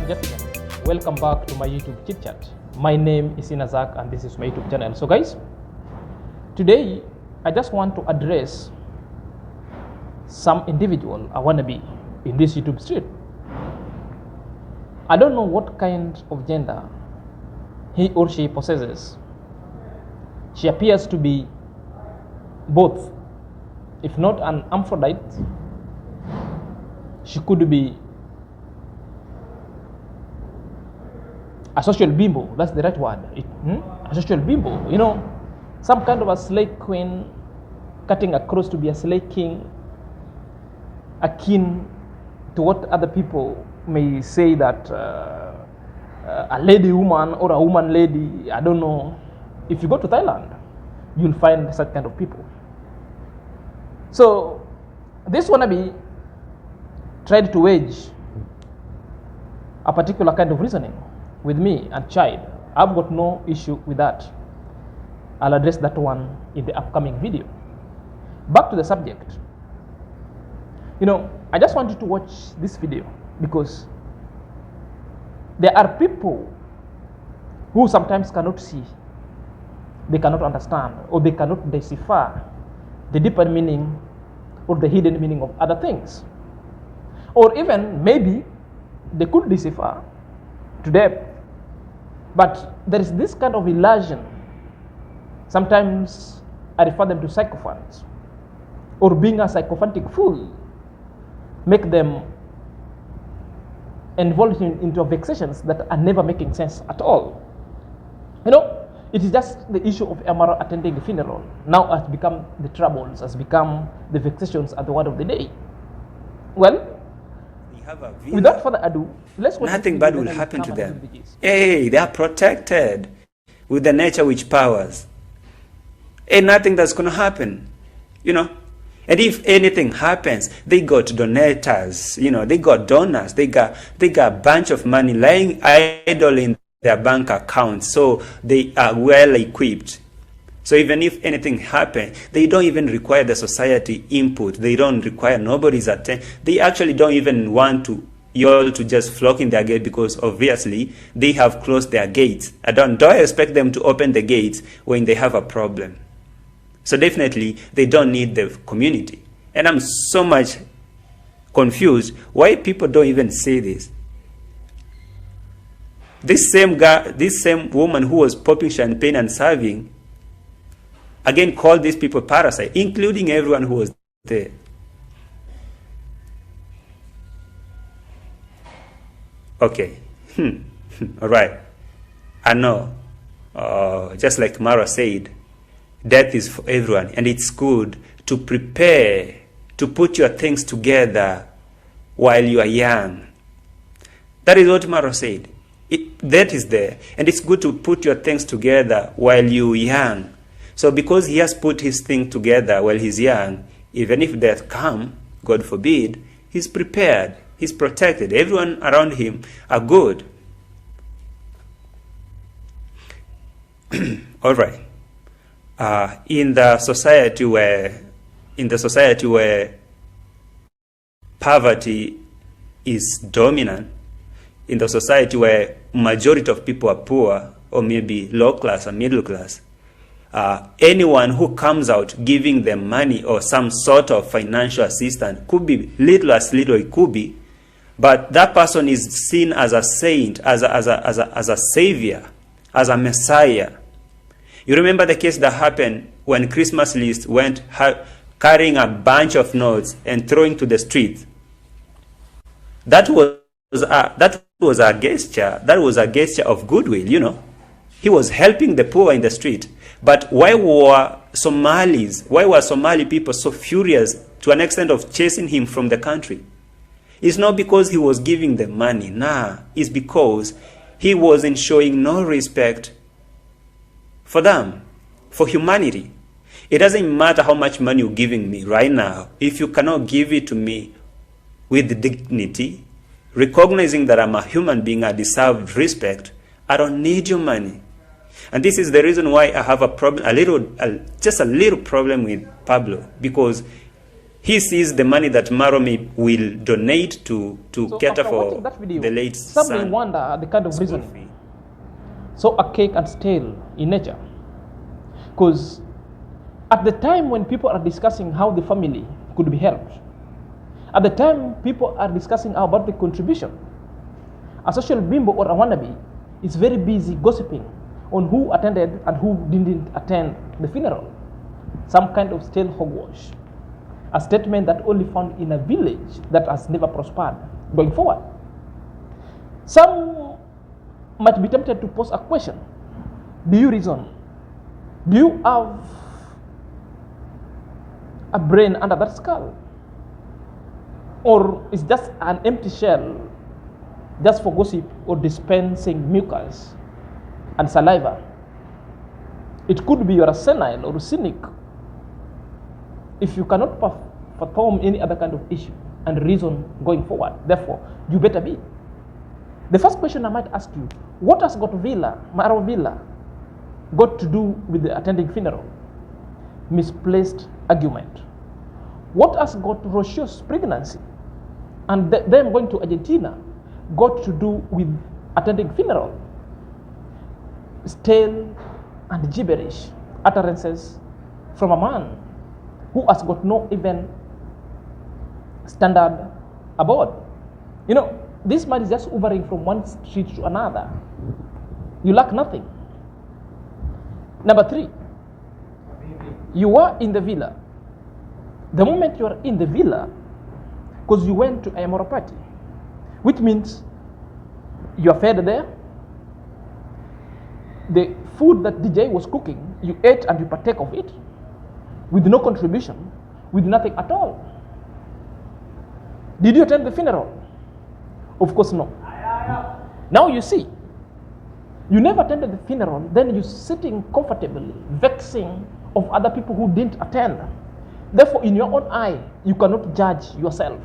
and gentlemen, welcome back to my YouTube chit chat. My name is Inazak and this is my YouTube channel. So guys, today I just want to address some individual, a wannabe in this YouTube street. I don't know what kind of gender he or she possesses. She appears to be both. If not an Aphrodite, she could be a social bimbo. That's the right word. A social bimbo. You know, some kind of a slay queen cutting across to be a slay king, akin to what other people may say that a lady woman or a woman lady. I don't know. If you go to Thailand, you'll find such kind of people. So this wannabe tried to wage a particular kind of reasoning with me and child. I've got no issue with that. I'll address that one in the upcoming video. Back to the subject. You know, I just want you to watch this video because there are people who sometimes cannot see, they cannot understand, or they cannot decipher the deeper meaning or the hidden meaning of other things. Or even maybe they could decipher to depth, but there is this kind of illusion. Sometimes I refer them to sycophants, or being a sycophantic fool, make them involved into vexations that are never making sense at all. You know, it is just the issue of AMQAROL attending the funeral. Now has become the troubles, has become the vexations at the word of the day. Well, without further ado, let's watch. Nothing bad will happen to them. Hey, they are protected with the nature which powers. Hey, nothing that's going to happen, you know. And if anything happens, they got donators, you know, they got donors, they got a bunch of money lying idle in their bank accounts, so they are well equipped. So even if anything happens, they don't even require the society input. They don't require nobody's attention. They actually don't even want you all to just flock in their gate because obviously they have closed their gates. Don't expect them to open the gates when they have a problem. So definitely they don't need the community. And I'm so much confused why people don't even say this. This same woman who was popping champagne and serving, again called these people parasites, including everyone who was there. Okay. All right. I know. Just like Mara said, death is for everyone, and it's good to prepare, to put your things together while you are young. That is what Mara said. Death is there, and it's good to put your things together while you're young. So because he has put his thing together while he's young, even if death come, God forbid, he's prepared, he's protected. Everyone around him are good. All right. In the society where poverty is dominant, in the society where majority of people are poor or maybe low class or middle class, anyone who comes out giving them money or some sort of financial assistance, could be little as little it could be, but that person is seen as a saint, as a savior, as a messiah. You remember the case that happened when Christmas list went carrying a bunch of notes and throwing to the street. That was a gesture. That was a gesture of goodwill, you know. He was helping the poor in the street. But why were Somali people so furious to an extent of chasing him from the country? It's not because he was giving them money. Nah, it's because he wasn't showing no respect for them, for humanity. It doesn't matter how much money you're giving me right now. If you cannot give it to me with dignity, recognizing that I'm a human being, I deserve respect, I don't need your money. And this is the reason why I have a problem, just a little problem with Pablo, because he sees the money that Maromi will donate to So cater after for watching that video, the late some may son. wonder at the kind of school reasoning fee. so archaic and stale in nature. Because at the time when people are discussing how the family could be helped, at the time people are discussing about the contribution, a social bimbo or a wannabe is very busy gossiping on who attended and who didn't attend the funeral. Some kind of stale hogwash. A statement that only found in a village that has never prospered going forward. Some might be tempted to pose a question. Do you reason? Do you have a brain under that skull? Or is just an empty shell just for gossip or dispensing mucus and saliva? It could be you're a senile or a cynic if you cannot perform any other kind of issue and reason going forward. Therefore, you better be. The first question I might ask you, what has got Maro Villa, got to do with the attending funeral? Misplaced argument. What has got Rocheo's pregnancy and them going to Argentina got to do with attending funeral? Stale and gibberish utterances from a man who has got no even standard aboard. You know, this man is just hovering from one street to another. You lack nothing. Number 3, you are in the villa. The moment you are in the villa, because you went to a AMQAROL party, which means you are fed there. The food that DJ was cooking, you ate and you partake of it with no contribution, with nothing at all. Did you attend the funeral? Of course no. Now you see, you never attended the funeral, then you're sitting comfortably, vexing of other people who didn't attend. Therefore, in your own eye, you cannot judge yourself.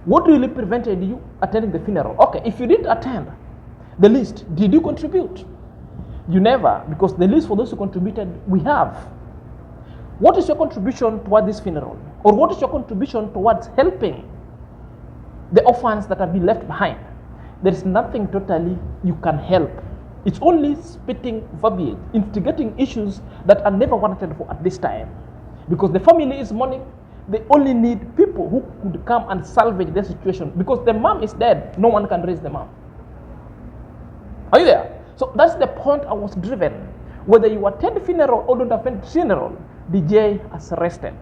What really prevented you attending the funeral? Okay, if you didn't attend the list, did you contribute? You never, because the list for those who contributed, we have. What is your contribution toward this funeral? Or what is your contribution towards helping the orphans that have been left behind? There is nothing totally you can help. It's only spitting verbiage, instigating issues that are never wanted for at this time. Because the family is mourning, they only need people who could come and salvage their situation. Because the mom is dead, no one can raise the mom. Are you there? So that's the point I was driven. Whether you attend the funeral or don't attend the funeral, DJ has rested.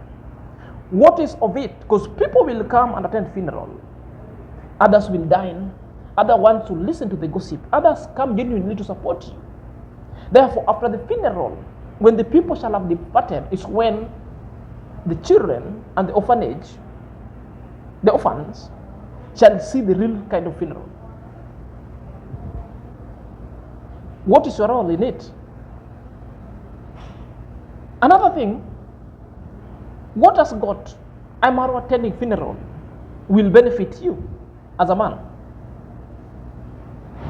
What is of it? Because people will come and attend funeral. Others will dine. Others want to listen to the gossip. Others come genuinely to support you. Therefore, after the funeral, when the people shall have departed, is when the children and the orphanage, the orphans, shall see the real kind of funeral. What is your role in it? Another thing, what has got AMQAROL attending funeral will benefit you as a man.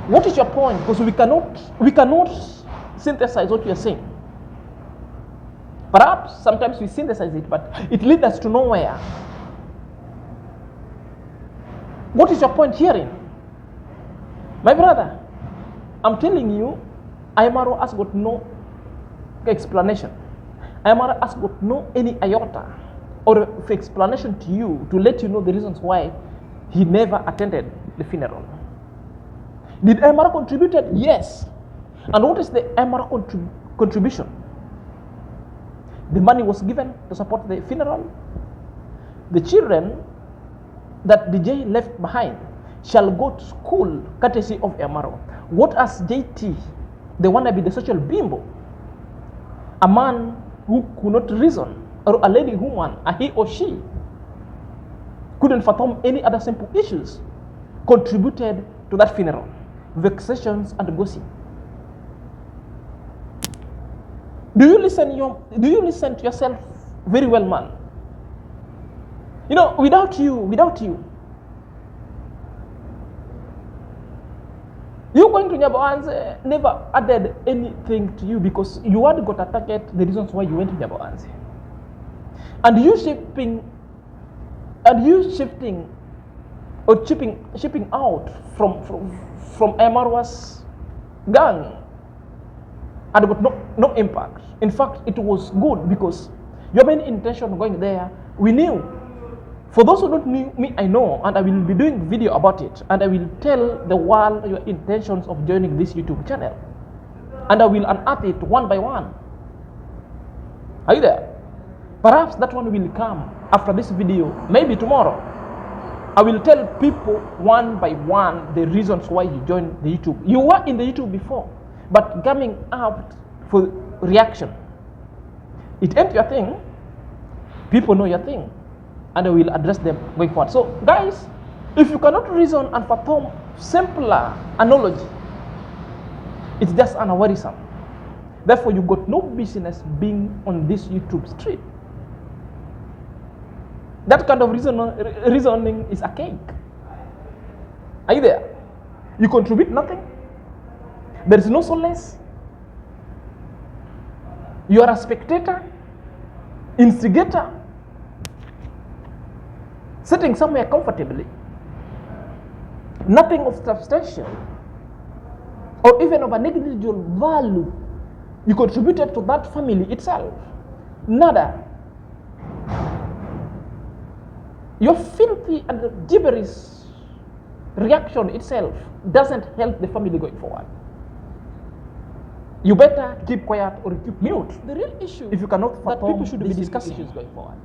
What is your point? Because we cannot synthesize what you are saying. Perhaps sometimes we synthesize it, but it leads us to nowhere. What is your point herein? My brother, I'm telling you, AMQAROL has got no explanation. AMQAROL has got no any iota or explanation to you to let you know the reasons why he never attended the funeral. Did AMQAROL contributed? Yes. And what is the AMQAROL contribution? The money was given to support the funeral. The children that DJ left behind shall go to school courtesy of AMQAROL. What has JT, the wannabe, the social bimbo, a man who could not reason, or a lady woman, a he or she, couldn't fathom any other simple issues, contributed to that funeral? Vexations and gossip. Do you listen to yourself very well, man? You know, without you, you going to Nyaboanze never added anything to you, because you had got a target, the reasons why you went to Nyaboanze. And you shaping and you shifting or shipping out from AMQAROL's gang and got no impact. In fact, it was good because your main intention going there, we knew. For those who don't know me, I know, and I will be doing video about it, and I will tell the world your intentions of joining this YouTube channel, and I will unearth it one by one. Are you there? Perhaps that one will come after this video, maybe tomorrow. I will tell people one by one the reasons why you joined the YouTube. You were in the YouTube before, but coming out for reaction. It ain't your thing. People know your thing, and I will address them going forward. So, guys, if you cannot reason and perform simpler analogy, it's just unworrisome. Therefore, you got no business being on this YouTube street. That kind of reasoning is archaic. Are you there? You contribute nothing. There is no solace. You are a spectator, instigator, sitting somewhere comfortably. Nothing of substantial or even of a negligible value you contributed to that family itself. Nada. Your filthy and gibberish reaction itself doesn't help the family going forward. You better keep quiet or keep mute. The real issue, if you cannot that people should be discussing issues going forward,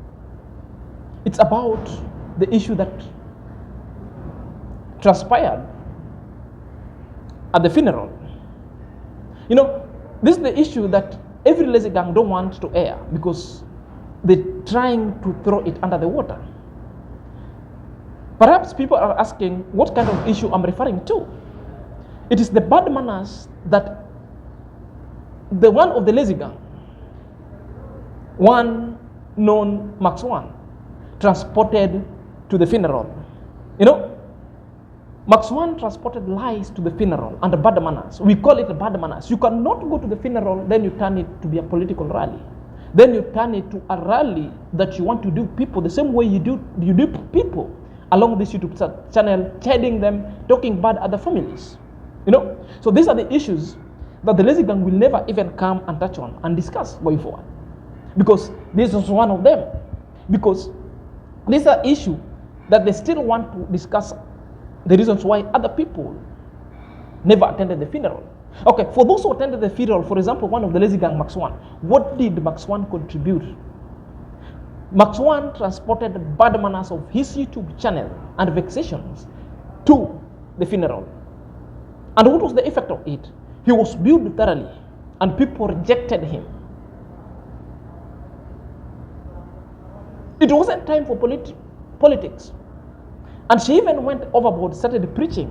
it's about the issue that transpired at the funeral. You know, this is the issue that every lazy gang don't want to air because they're trying to throw it under the water. Perhaps people are asking what kind of issue I'm referring to. It is the bad manners that the one of the lazy gang, one known MAXONE, transported to the funeral. You know, MAXONE transported lies to the funeral and the bad manners. We call it bad manners. You cannot go to the funeral, then you turn it to be a political rally. Then you turn it to a rally that you want to do people the same way you do people along this YouTube channel, chiding them, talking bad at the families. You know, so these are the issues that the lazy gang will never even come and touch on and discuss going forward, because this is one of them. Because these are issues that they still want to discuss the reasons why other people never attended the funeral. Okay, for those who attended the funeral, for example, one of the lazy gang, MAXONE, what did MAXONE contribute? MAXONE transported the bad manners of his YouTube channel and vexations to the funeral. And what was the effect of it? He was billed thoroughly, and people rejected him. It wasn't time for politics. And she even went overboard, started preaching.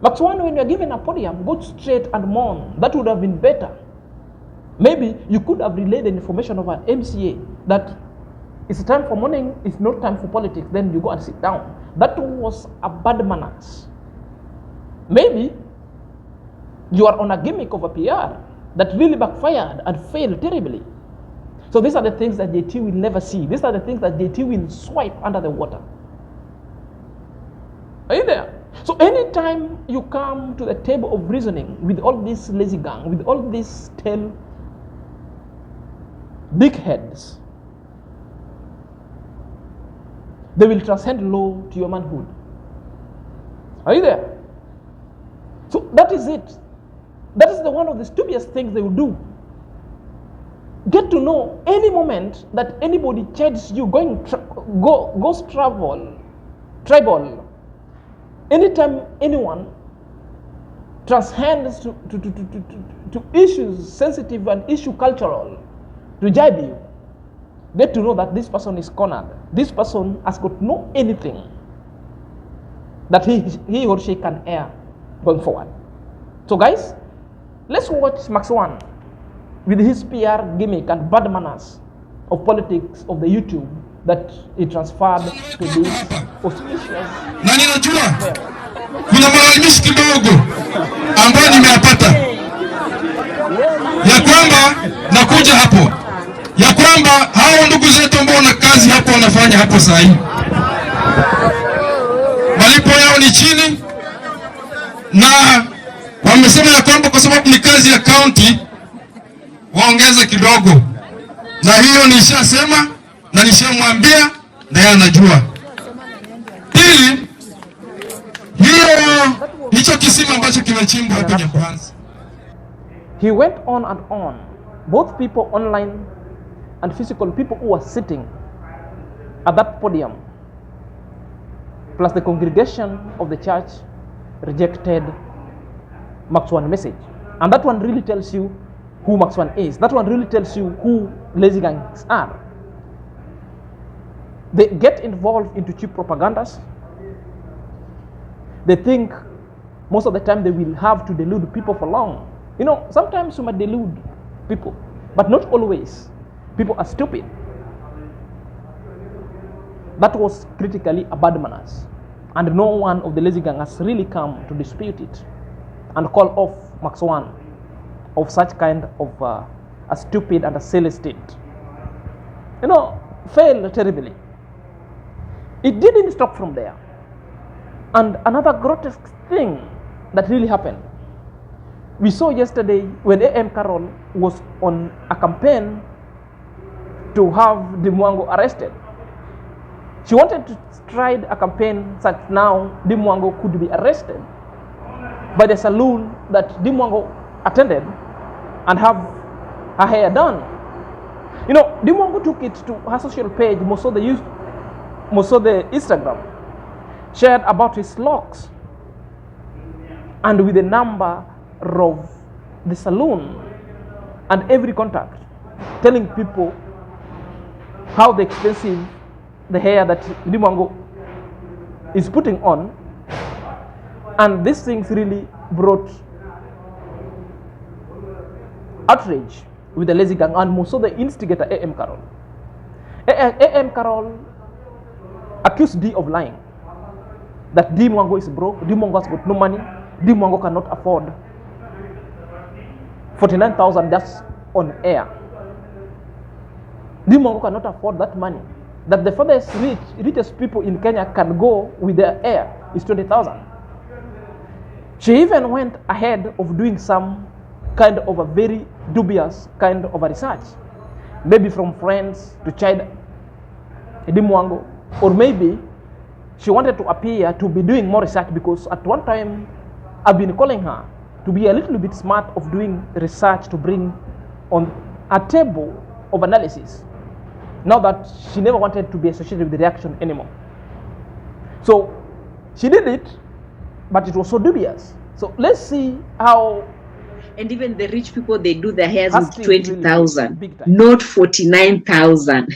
MAXONE, when you're given a podium, go straight and mourn. That would have been better. Maybe you could have relayed the information of an MCA that it's time for mourning, it's not time for politics, then you go and sit down. That was a bad manners. Maybe you are on a gimmick of a PR that really backfired and failed terribly. So these are the things that JT will never see. These are the things that JT will swipe under the water. Are you there? So anytime you come to the table of reasoning with all this lazy gang, with all these 10 big heads, they will transcend law to your manhood. Are you there? So that is it. That is the one of the stupidest things they will do. Get to know any moment that anybody chides you goes tribal. Anytime anyone transcends to issues sensitive and issue cultural to jibe you, get to know that this person is cornered. This person has got no anything that he or she can air going forward. So guys, let's watch MAXONE with his PR gimmick and bad manners of politics of the YouTube that he transferred to this auspicious. Na ninajua kuna malalamishi kidogo ambayo nimeyapata ya kwamba nakuja hapo ya kwamba hao ndugu zetu ambao na kazi hapo wanafanya hapo saa hii ni chini, na wamesema ya kwamba kwa sababu ni kazi ya county waongeze kidogo, na hiyo nishasema na nishamwambia na yeye anajua. Pili, hicho kisima ambacho kimechimbwa hapo Nyapanzi. He went on and on. Both people online and physical people who were sitting at that podium, plus the congregation of the church, rejected MAXONE message. And that one really tells you who MAXONE is. That one really tells you who lazy gangs are. They get involved into cheap propagandas. They think most of the time they will have to delude people for long. You know, sometimes you might delude people, but not always. People are stupid. That was critically a bad manners, and no one of the lazy gang has really come to dispute it and call off MAXONE of such kind of a stupid and a silly state. You know, failed terribly. It didn't stop from there. And another grotesque thing that really happened, we saw yesterday when AMQAROL was on a campaign to have Deemwango arrested. She wanted to stride a campaign such now Deemwango could be arrested by the saloon that Deemwango attended and have her hair done. You know, Deemwango took it to her social page, most of the Instagram, shared about his locks and with the number of the saloon and every contact, telling people how the expensive the hair that Deemwango is putting on. And these things really brought outrage with the lazy gang and most of the instigator AMQAROL. AMQAROL accused D of lying, that Deemwango is broke, Deemwango has got no money, Deemwango cannot afford 49,000 just on air. Deemwango cannot afford that money. That the furthest richest people in Kenya can go with their air is 20,000. She even went ahead of doing some kind of a very dubious kind of a research, maybe from friends to child Deemwango, or maybe she wanted to appear to be doing more research, because at one time I've been calling her to be a little bit smart of doing research to bring on a table of analysis, now that she never wanted to be associated with the reaction anymore. So she did it, but it was so dubious. So let's see how. And even the rich people, they do their hairs with Really 20,000, not 49,000.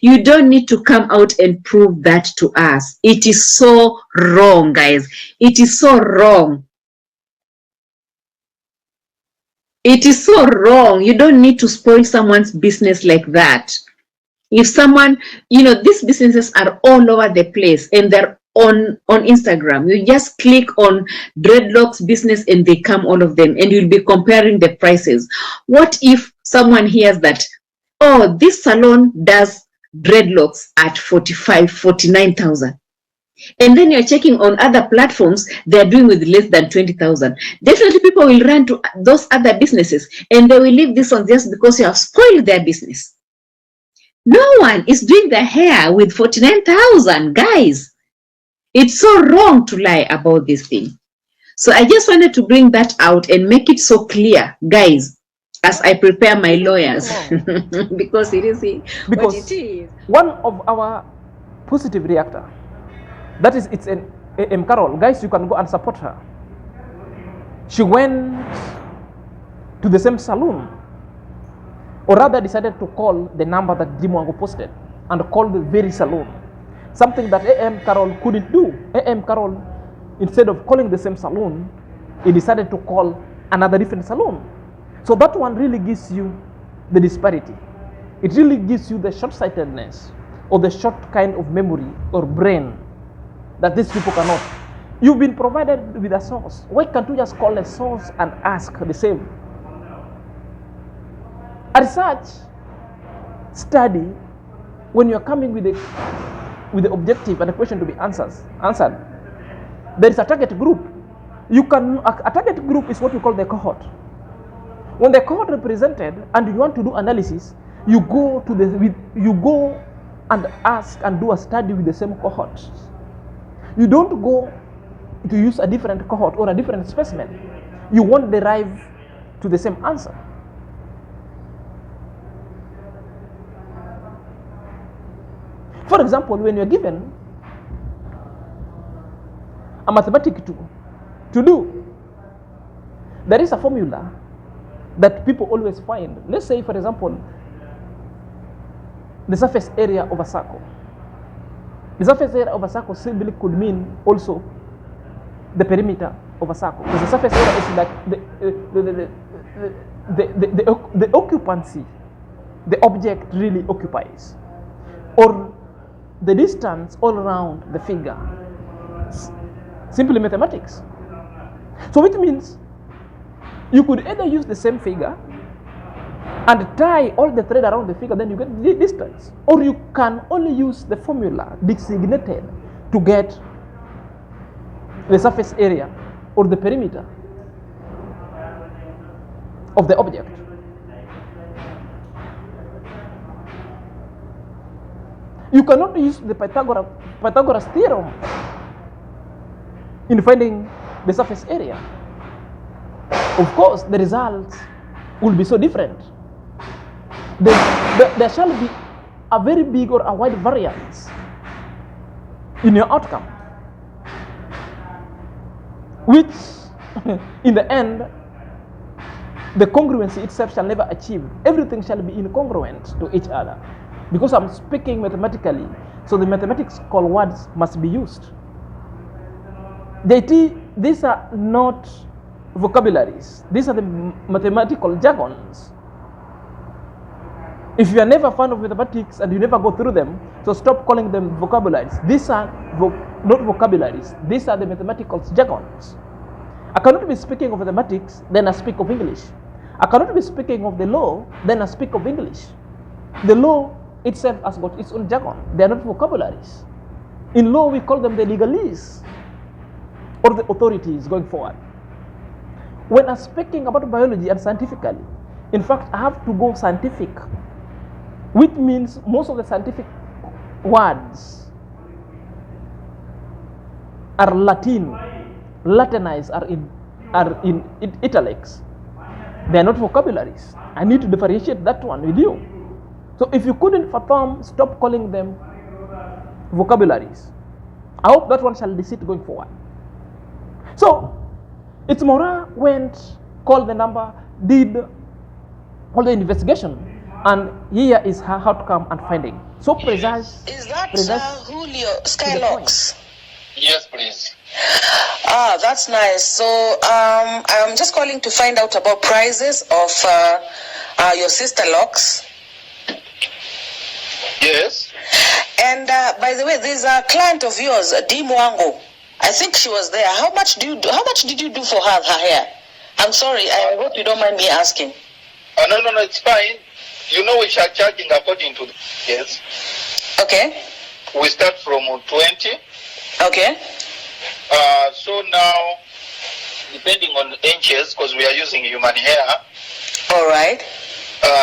You don't need to come out and prove that to us. It is so wrong, guys. It is so wrong. It is so wrong. You don't need to spoil someone's business like that. If someone, you know, these businesses are all over the place and they're on Instagram. You just click on dreadlocks business and they come, all of them, and you'll be comparing the prices. What if someone hears that, oh, this salon does dreadlocks at 49,000, and then you're checking on other platforms, they're doing with less than 20,000. Definitely people will run to those other businesses and they will leave this one just because you have spoiled their business. No one is doing the hair with 49,000, guys. It's so wrong to lie about this thing. So I just wanted to bring that out and make it so clear, guys, as I prepare my lawyers. Because it is what it is. One of our positive reactor, that is, it's an AMQAROL. Guys, you can go and support her. She went to the same saloon, or rather decided to call the number that Deemwango posted and call the very saloon. Something that AMQAROL couldn't do. AMQAROL, instead of calling the same saloon, he decided to call another different saloon. So that one really gives you the disparity. It really gives you the short-sightedness or the short kind of memory or brain that these people cannot. You've been provided with a source. Why can't you just call a source and ask the same? A research study, when you're coming with the objective and a question to be answered, there is a target group. A target group is what we call the cohort. When the cohort represented and you want to do analysis, you go and ask and do a study with the same cohort. You don't go to use a different cohort or a different specimen. You won't derive to the same answer. For example, when you're given a mathematic to do, there is a formula that people always find. Let's say, for example, the surface area of a circle. The surface area of a circle simply could mean also the perimeter of a circle. Because the surface area is like the occupancy the object really occupies, or the distance all around the figure. Simply mathematics. So which means you could either use the same figure and tie all the thread around the figure, then you get the distance, or you can only use the formula designated to get the surface area or the perimeter of the object. You cannot use the Pythagoras theorem in finding the surface area. Of course, the results will be so different. There shall be a very big or a wide variance in your outcome, which in the end, the congruency itself shall never achieve. Everything shall be incongruent to each other. Because I'm speaking mathematically, so the mathematical words must be used. These are not vocabularies. These are the mathematical jargons. If you are never fond of mathematics and you never go through them, so stop calling them vocabularies. These are not vocabularies. These are the mathematical jargons. I cannot be speaking of mathematics, then I speak of English. I cannot be speaking of the law, then I speak of English. The law itself has got its own jargon. They are not vocabularies. In law, we call them the legalese or the authorities going forward. When I'm speaking about biology and scientifically, in fact, I have to go scientific, which means most of the scientific words are Latinized, are in italics. They are not vocabularies. I need to differentiate that one with you. So if you couldn't fathom, stop calling them vocabularies. I hope that one shall decide going forward. So, it's Mora went, called the number, did all the investigation, and here is her outcome and finding. So precise. Is that Julio Skylocks? Yes, please. Ah, that's nice. So I'm just calling to find out about prices of your sister locks. Yes. And by the way, there's a client of yours, Deemwango. I think she was there. How much did you do for her hair? I'm sorry. I hope you don't mind me asking. No, it's fine. You know, we are charging according to the yes. Okay. We start from 20. Okay. So now, depending on inches, because we are using human hair. All right.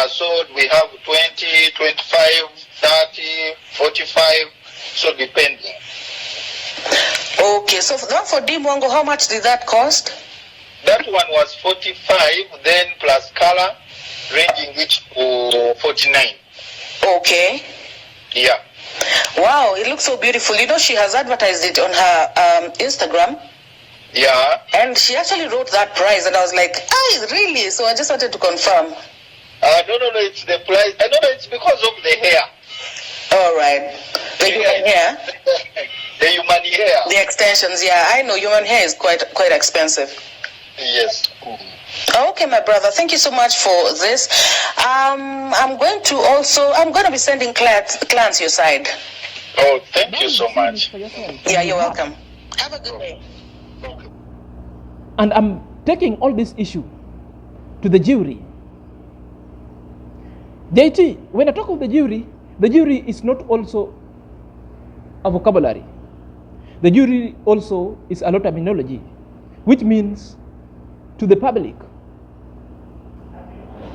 So we have 20, 25, 30, 45. So depending. Okay. So that for Deemwango, how much did that cost? That one was 45, then plus color, ranging it to 49. Okay. Yeah. Wow, it looks so beautiful. You know, she has advertised it on her Instagram. Yeah. And she actually wrote that price, and I was like, really? So I just wanted to confirm. No, it's the price. I don't know, it's because of the hair. All right. The human hair? The human hair. The extensions, yeah. I know human hair is quite expensive. Yes. Okay, my brother. Thank you so much for this. I'm going to be sending clients your side. Oh, thank you so much. Yeah, you're welcome. Have a good day. And I'm taking all this issue to the jury. JT, when I talk of the jury is not also a vocabulary. The jury also is a law terminology, which means to the public.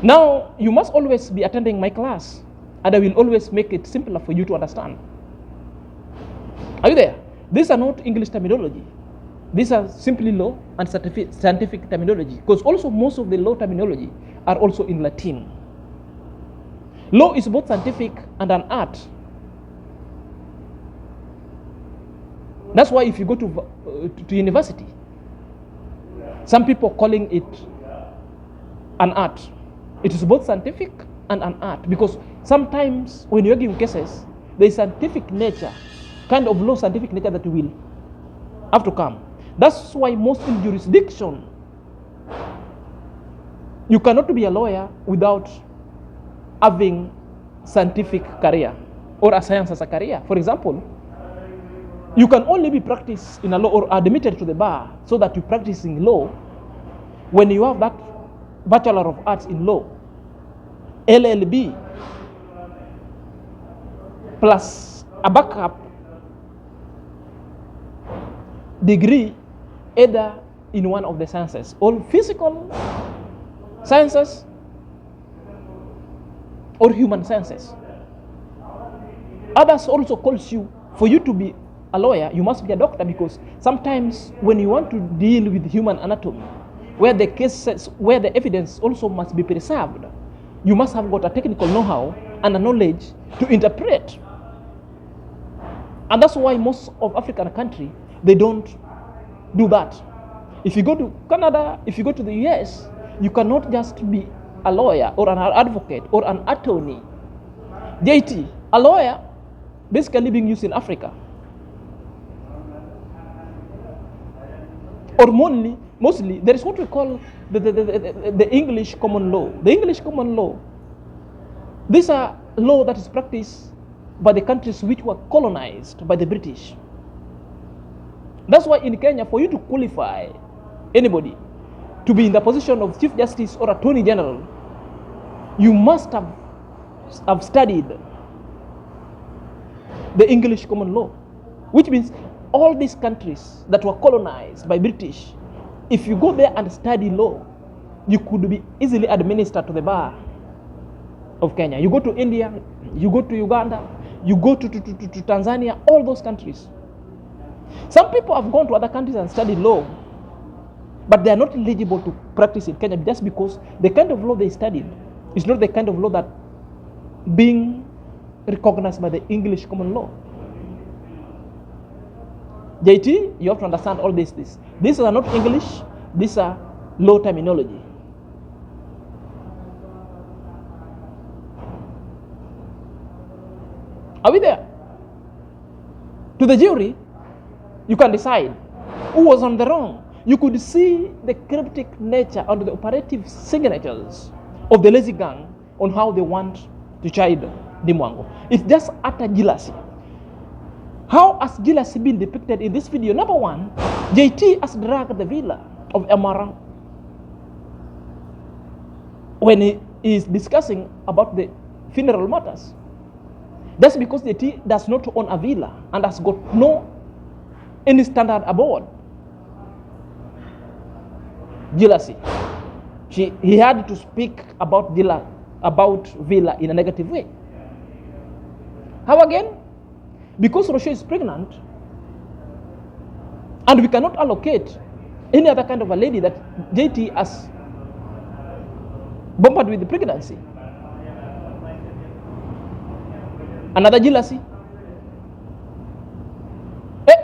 Now, you must always be attending my class, and I will always make it simpler for you to understand. Are you there? These are not English terminology. These are simply law and scientific terminology, because also most of the law terminology are also in Latin. Law is both scientific and an art. That's why if you go to university, some people calling it an art. It is both scientific and an art, because sometimes when you're giving cases, there is scientific nature, kind of law scientific nature that will have to come. That's why most in jurisdiction, you cannot be a lawyer without having scientific career or a science as a career. For example, you can only be practiced in a law or admitted to the bar so that you practice in law when you have that Bachelor of Arts in Law, LLB, plus a backup degree either in one of the sciences, or physical sciences or human sciences. Others also calls you, for you to be a lawyer, you must be a doctor, because sometimes when you want to deal with human anatomy, where the cases, where the evidence also must be preserved, you must have got a technical know-how and a knowledge to interpret. And that's why most of African countries, they don't do that. If you go to Canada, if you go to the US, you cannot just be a lawyer or an advocate or an attorney. JT, a lawyer, basically being used in Africa. Or mostly, there is what we call the English common law. The English common law, these are law that is practiced by the countries which were colonized by the British. That's why in Kenya, for you to qualify anybody to be in the position of Chief Justice or Attorney General, you must have studied the English common law, which means all these countries that were colonized by British, if you go there and study law, you could be easily administered to the bar of Kenya. You go to India, you go to Uganda, you go to Tanzania, all those countries. Some people have gone to other countries and studied law, but they are not eligible to practice in Kenya just because the kind of law they studied is not the kind of law that being recognized by the English common law. JT, you have to understand all this. These are not English, these are law terminology. Are we there? To the jury, you can decide who was on the wrong. You could see the cryptic nature and the operative signatures of the lazy gang on how they want to chide Deemwango. It's just utter jealousy. How has jealousy been depicted in this video? Number one, JT has dragged the villa of AMQAROL when he is discussing about the funeral matters. That's because JT does not own a villa and has got no any standard aboard. Jealousy. He had to speak about villa in a negative way. How again? Because Rochelle is pregnant, and we cannot allocate any other kind of a lady that JT has bombarded with the pregnancy. Another jealousy.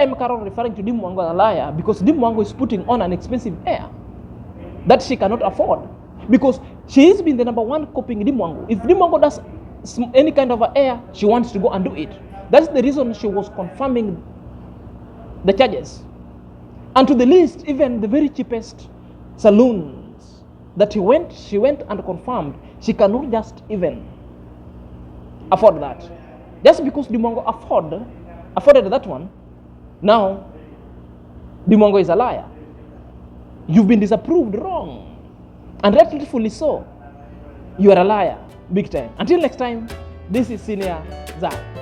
AMQAROL referring to Deemwango as a liar because Deemwango is putting on an expensive heir that she cannot afford, because she has been the number one copying Deemwango. If Deemwango does any kind of a heir, she wants to go and do it. That's the reason she was confirming the charges. And to the least, even the very cheapest saloons that she went and confirmed, she cannot just even afford that. Just because Deemwango afforded that one, now Deemwango is a liar. You've been disapproved wrong, and rightfully so. You are a liar, big time. Until next time, this is Senior Zach.